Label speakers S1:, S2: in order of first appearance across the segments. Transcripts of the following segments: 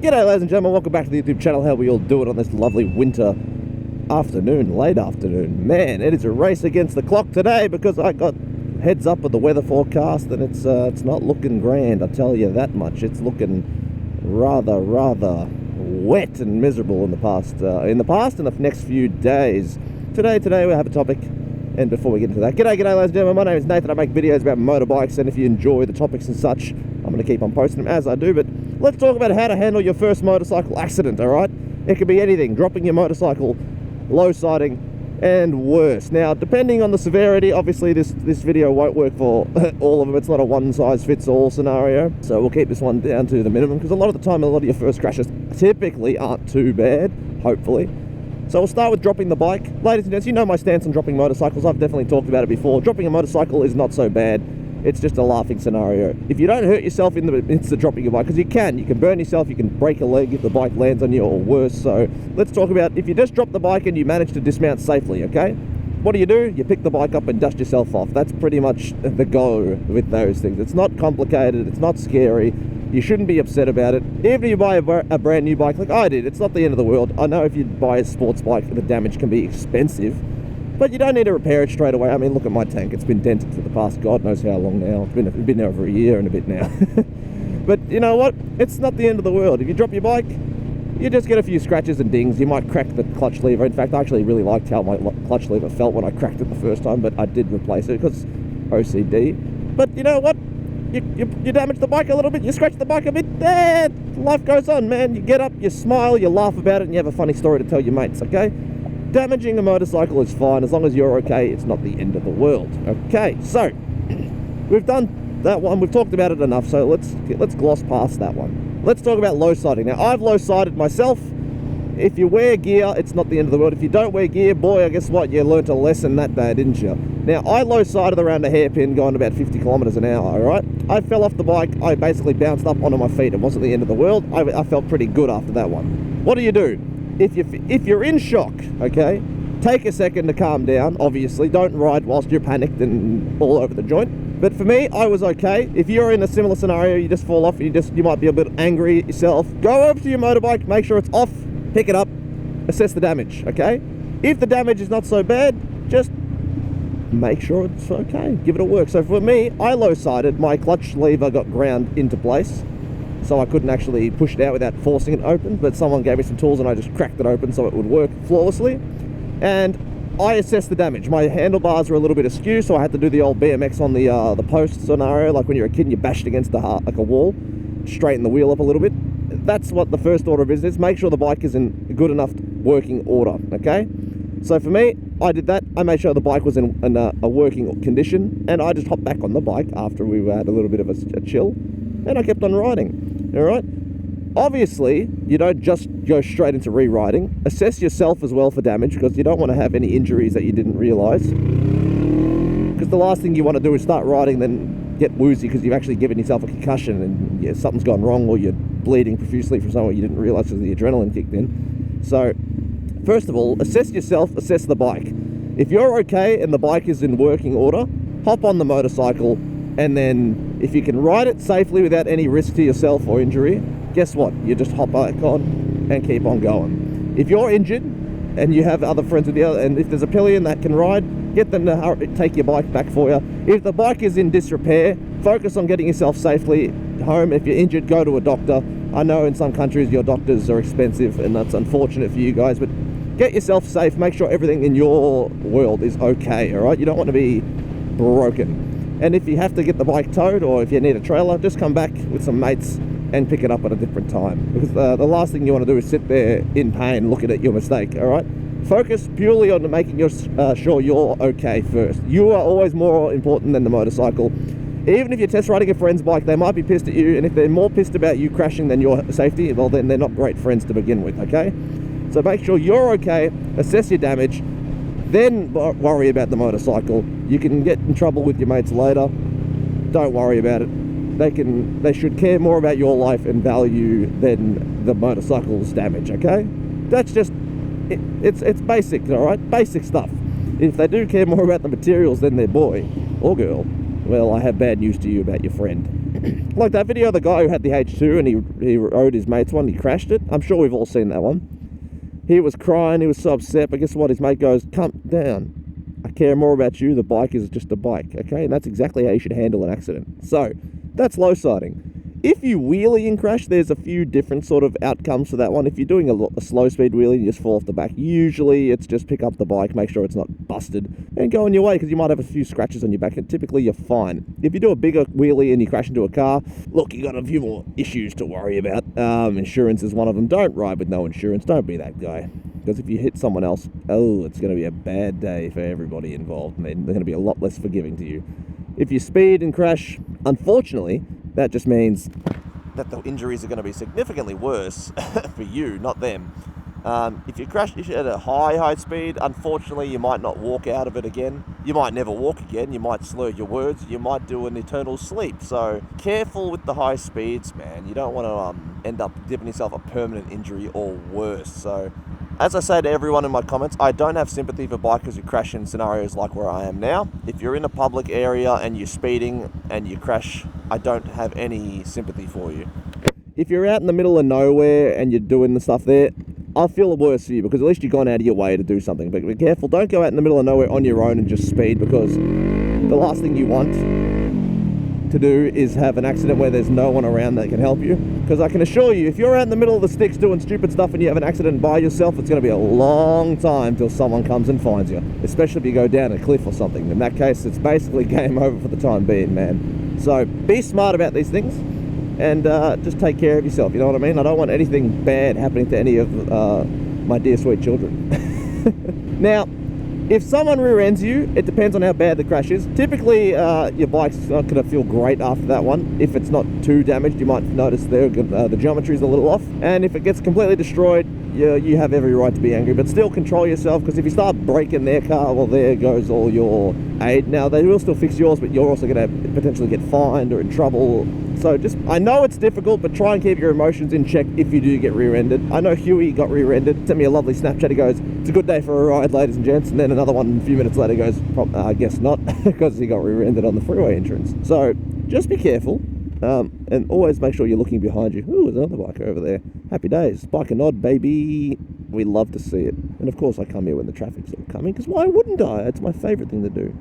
S1: G'day ladies and gentlemen, welcome back to the YouTube channel. How we all do it on this lovely winter afternoon, late afternoon. Man, it is a race against the clock today because I got heads up with the weather forecast and it's not looking grand, I tell you that much. It's looking rather wet and miserable in the next few days. Today we have a topic, and before we get into that, g'day ladies and gentlemen, my name is Nathan. I make videos about motorbikes, and if you enjoy the topics and such, I'm going to keep on posting them as I do. But let's talk about how to handle your first motorcycle accident, alright? It could be anything, dropping your motorcycle, low siding, and worse. Now, depending on the severity, obviously this video won't work for all of them. It's not a one-size-fits-all scenario, so we'll keep this one down to the minimum, because a lot of the time, a lot of your first crashes typically aren't too bad, hopefully. So we'll start with dropping the bike. Ladies and gents, you know my stance on dropping motorcycles. I've definitely talked about it before. Dropping a motorcycle is not so bad. It's just a laughing scenario. If you don't hurt yourself in the midst of dropping your bike, because you can burn yourself, you can break a leg if the bike lands on you, or worse. So let's talk about if you just drop the bike and you manage to dismount safely, okay? What do? You pick the bike up and dust yourself off. That's pretty much the go with those things. It's not complicated, it's not scary. You shouldn't be upset about it. Even if you buy a brand new bike like I did, it's not the end of the world. I know if you buy a sports bike, the damage can be expensive, but you don't need to repair it straight away. I mean, look at my tank. It's been dented for the past God knows how long now. It's been over a year and a bit now. But you know what? It's not the end of the world. If you drop your bike, you just get a few scratches and dings. You might crack the clutch lever. In fact, I actually really liked how my clutch lever felt when I cracked it the first time, but I did replace it because OCD. But you know what? You damage the bike a little bit, you scratch the bike a bit, life goes on, man. You get up, you smile, you laugh about it, and you have a funny story to tell your mates, okay? Damaging a motorcycle is fine, as long as you're okay, it's not the end of the world. Okay, so, we've done that one, we've talked about it enough, so let's gloss past that one. Let's talk about low siding. Now, I've low sided myself. If you wear gear, it's not the end of the world. If you don't wear gear, boy, I guess what? You learnt a lesson that day, didn't you? Now, I low-sided around a hairpin going about 50 kilometers an hour, alright? I fell off the bike. I basically bounced up onto my feet. It wasn't the end of the world. I felt pretty good after that one. What do? If you're in shock, okay, take a second to calm down, obviously. Don't ride whilst you're panicked and all over the joint. But for me, I was okay. If you're in a similar scenario, you just fall off, you might be a bit angry at yourself, go over to your motorbike, make sure it's off, pick it up, assess the damage, okay? If the damage is not so bad, just make sure it's okay, give it a work. So for me, I low-sided, my clutch lever got ground into place, so I couldn't actually push it out without forcing it open, but someone gave me some tools and I just cracked it open so it would work flawlessly. And I assessed the damage. My handlebars were a little bit askew, so I had to do the old BMX on the post scenario, like when you're a kid and you bashed against like a wall, straighten the wheel up a little bit. That's what the first order of business is. Make sure the bike is in good enough working order, okay? So for me, I did that. I made sure the bike was in a working condition, and I just hopped back on the bike after we had a little bit of a chill, and I kept on riding, all right? Obviously, you don't just go straight into re-riding. Assess yourself as well for damage, because you don't want to have any injuries that you didn't realise. Because the last thing you want to do is start riding, then get woozy because you've actually given yourself a concussion and yeah, something's gone wrong, or you're bleeding profusely from somewhere you didn't realise because the adrenaline kicked in. So, first of all, assess yourself, assess the bike. If you're okay and the bike is in working order, hop on the motorcycle, and then if you can ride it safely without any risk to yourself or injury, guess what? You just hop back on and keep on going. If you're injured and you have other friends with you, and if there's a pillion that can ride, get them to take your bike back for you. If the bike is in disrepair, focus on getting yourself safely home. If you're injured, go to a doctor. I know in some countries your doctors are expensive, and that's unfortunate for you guys, but get yourself safe. Make sure everything in your world is okay, all right? You don't want to be broken. And if you have to get the bike towed, or if you need a trailer, just come back with some mates and pick it up at a different time. Because the last thing you want to do is sit there in pain looking at your mistake, all right? Focus purely on making sure you're okay first. You are always more important than the motorcycle. Even if you're test riding a friend's bike, they might be pissed at you, and if they're more pissed about you crashing than your safety, well then they're not great friends to begin with, okay? So make sure you're okay, assess your damage, then worry about the motorcycle. You can get in trouble with your mates later. Don't worry about it. They should care more about your life and value than the motorcycle's damage, okay? That's just it's basic, all right? Basic stuff. If they do care more about the materials than their boy or girl, well, I have bad news to you about your friend. Like that video of the guy who had the H2 and he rode his mate's one, he crashed it. I'm sure we've all seen that one. He was crying, he was so upset, but guess what? His mate goes, "Come down. I care more about you. The bike is just a bike," okay? And that's exactly how you should handle an accident. So, that's low siding. If you wheelie and crash, there's a few different sort of outcomes for that one. If you're doing a slow speed wheelie, you just fall off the back. Usually, it's just pick up the bike, make sure it's not busted, and go on your way, because you might have a few scratches on your back, and typically you're fine. If you do a bigger wheelie and you crash into a car, look, you got a few more issues to worry about. Insurance is one of them. Don't ride with no insurance. Don't be that guy. Because if you hit someone else, oh, it's going to be a bad day for everybody involved, and they're going to be a lot less forgiving to you. If you speed and crash, unfortunately, that just means that the injuries are going to be significantly worse for you, not them. If you crash at a high speed, unfortunately, you might not walk out of it again. You might never walk again. You might slur your words. You might do an eternal sleep. So careful with the high speeds, man. You don't want to end up giving yourself a permanent injury or worse. So as I say to everyone in my comments, I don't have sympathy for bikers who crash in scenarios like where I am now. If you're in a public area and you're speeding and you crash, I don't have any sympathy for you. If you're out in the middle of nowhere and you're doing the stuff there, I'll feel worse for you, because at least you've gone out of your way to do something. But be careful, don't go out in the middle of nowhere on your own and just speed, because the last thing you want to do is have an accident where there's no one around that can help you. Because I can assure you, if you're out in the middle of the sticks doing stupid stuff and you have an accident by yourself, it's going to be a long time till someone comes and finds you, especially if you go down a cliff or something. In that case, it's basically game over for the time being, man. So be smart about these things, and just take care of yourself, you know what I mean? I don't want anything bad happening to any of my dear sweet children. Now, if someone rear ends you, it depends on how bad the crash is. Typically, your bike's not going to feel great after that one. If it's not too damaged, you might notice the geometry's a little off. And if it gets completely destroyed, you have every right to be angry. But still control yourself, because if you start breaking their car, well, there goes all your aid. Now, they will still fix yours, but you're also going to potentially get fined or in trouble. So I know it's difficult, but try and keep your emotions in check if you do get rear-ended. I know Huey got rear-ended, sent me a lovely Snapchat. He goes, "It's a good day for a ride, ladies and gents." And then another one a few minutes later goes, "I guess not," because he got rear-ended on the freeway entrance. So just be careful, and always make sure you're looking behind you. Ooh, there's another biker over there. Happy days. Biker nod, baby. We love to see it. And of course I come here when the traffic's all coming, because why wouldn't I? It's my favourite thing to do.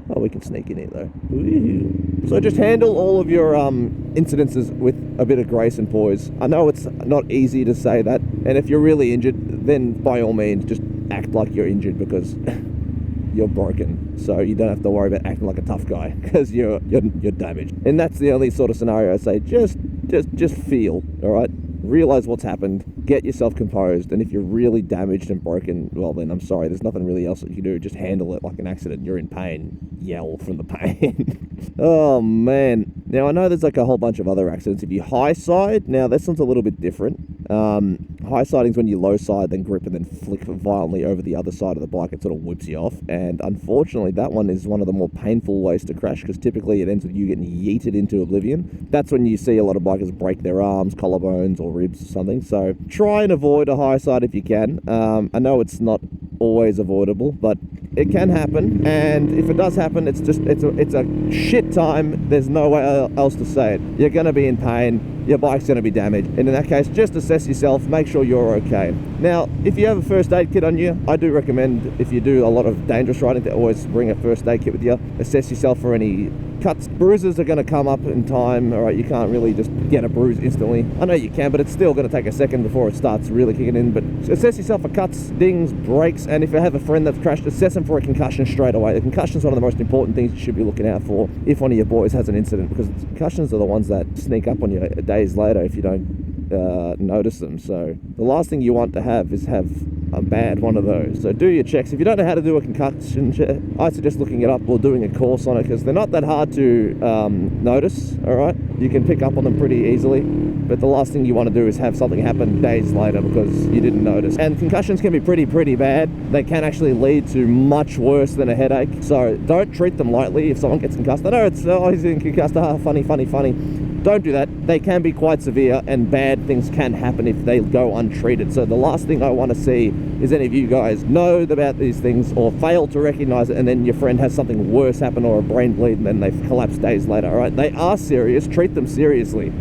S1: Oh, we can sneak in here though. Ooh. So just handle all of your incidences with a bit of grace and poise. I know it's not easy to say that, and if you're really injured, then by all means just act like you're injured, because you're broken. So you don't have to worry about acting like a tough guy, because you're damaged. And that's the only sort of scenario I say, just feel, all right? Realize what's happened, get yourself composed, and if you're really damaged and broken, well then I'm sorry, there's nothing really else that you can do. Just handle it like an accident. You're in pain, yell from the pain. Oh man. Now I know there's like a whole bunch of other accidents. If you high side, now this one's a little bit different. High siding is when you low side, then grip, and then flick violently over the other side of the bike. It sort of whips you off, and unfortunately that one is one of the more painful ways to crash, because typically it ends with you getting yeeted into oblivion. That's when you see a lot of bikers break their arms, collarbones, or ribs or something. So try and avoid a high side if you can. I know it's not always avoidable, but it can happen, and if it does happen, it's a shit time. There's no way else to say it. You're going to be in pain, your bike's going to be damaged, and in that case, just assess yourself, make sure you're okay. Now, if you have a first aid kit on you, I do recommend, if you do a lot of dangerous riding, to always bring a first aid kit with you. Assess yourself for any cuts. Bruises are going to come up in time, all right? You can't really just get a bruise instantly. I know you can, but it's still going to take a second before it starts really kicking in. But assess yourself for cuts, dings, breaks, and if you have a friend that's crashed, assess them for a concussion straight away. The concussion is one of the most important things you should be looking out for if one of your boys has an incident, because concussions are the ones that sneak up on you days later if you don't notice them. So the last thing you want to have is have a bad one of those. So do your checks. If you don't know how to do a concussion check, I suggest looking it up or doing a course on it, because they're not that hard to notice, all right? You can pick up on them pretty easily, but the last thing you want to do is have something happen days later because you didn't notice. And concussions can be pretty bad. They can actually lead to much worse than a headache, so don't treat them lightly if someone gets concussed. I know it's, oh, he's getting concussed, funny. Don't do that. They can be quite severe, and bad things can happen if they go untreated. So the last thing I want to see is any of you guys know about these things or fail to recognize it, and then your friend has something worse happen or a brain bleed, and then they collapse days later. All right, they are serious. Treat them seriously.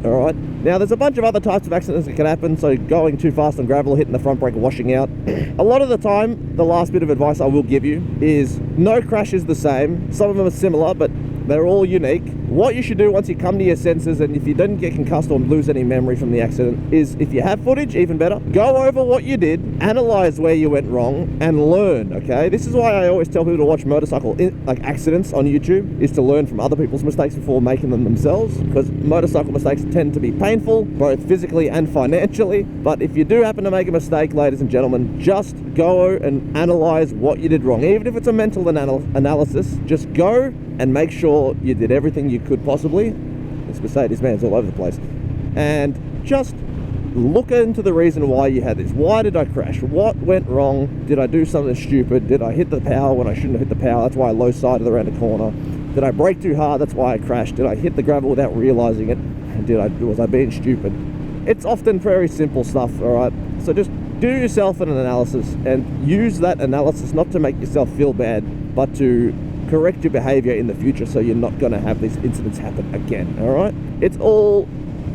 S1: All right. Now, there's a bunch of other types of accidents that can happen. So going too fast on gravel, hitting the front brake, washing out. A lot of the time, the last bit of advice I will give you is no crash is the same. Some of them are similar, but they're all unique. What you should do once you come to your senses, and if you didn't get concussed or lose any memory from the accident, is if you have footage, even better, go over what you did, analyze where you went wrong, and learn, okay? This is why I always tell people to watch motorcycle accidents on YouTube, is to learn from other people's mistakes before making them themselves, because motorcycle mistakes tend to be painful, both physically and financially. But if you do happen to make a mistake, ladies and gentlemen, just go and analyze what you did wrong. Even if it's a mental analysis, just go and make sure you did everything you could possibly. This Mercedes man's all over the place. And just look into the reason why you had this. Why did I crash? What went wrong? Did I do something stupid? Did I hit the power when I shouldn't have hit the power? That's why I low-sided around the corner. Did I brake too hard? That's why I crashed. Did I hit the gravel without realizing it? Was I being stupid? It's often very simple stuff, all right? So just do yourself an analysis and use that analysis not to make yourself feel bad, but to correct your behavior in the future so you're not going to have these incidents happen again. All right, it's all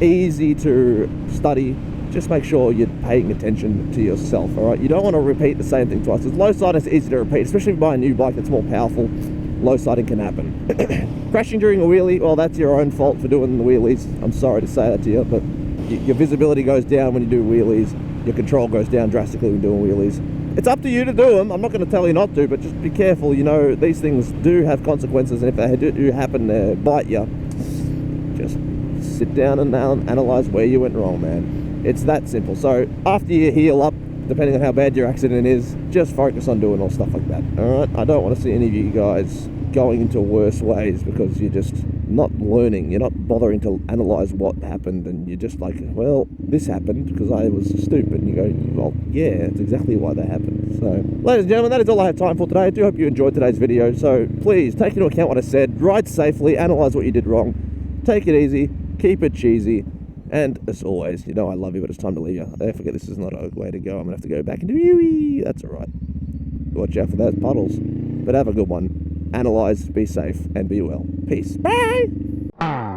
S1: easy to study. Just make sure you're paying attention to yourself. All right, you don't want to repeat the same thing twice. Low siding is easy to repeat, especially if you buy a new bike that's more powerful. Low siding can happen. Crashing during a wheelie, well, that's your own fault for doing the wheelies. I'm sorry to say that to you, but your visibility goes down when you do wheelies. Your control goes down drastically when doing wheelies. It's up to you to do them. I'm not going to tell you not to, but just be careful. You know, these things do have consequences, and if they do happen to bite you, just sit down and analyze where you went wrong, man. It's that simple. So after you heal up, depending on how bad your accident is, just focus on doing all stuff like that. All right? I don't want to see any of you guys going into worse ways because you're just not learning. You're not bothering to analyze what happened, and you're just like, well, this happened because I was stupid. And you go, well, yeah, that's exactly why that happened. So, ladies and gentlemen, that is all I have time for today. I do hope you enjoyed today's video. So please take into account what I said, ride safely, analyze what you did wrong, take it easy, keep it cheesy, and as always, you know I love you, but it's time to leave you. I forget this is not a way to go. I'm gonna have to go back and do yoo-wee. That's all right. Watch out for those puddles. But have a good one. Analyze, be safe, and be well. Peace. Bye!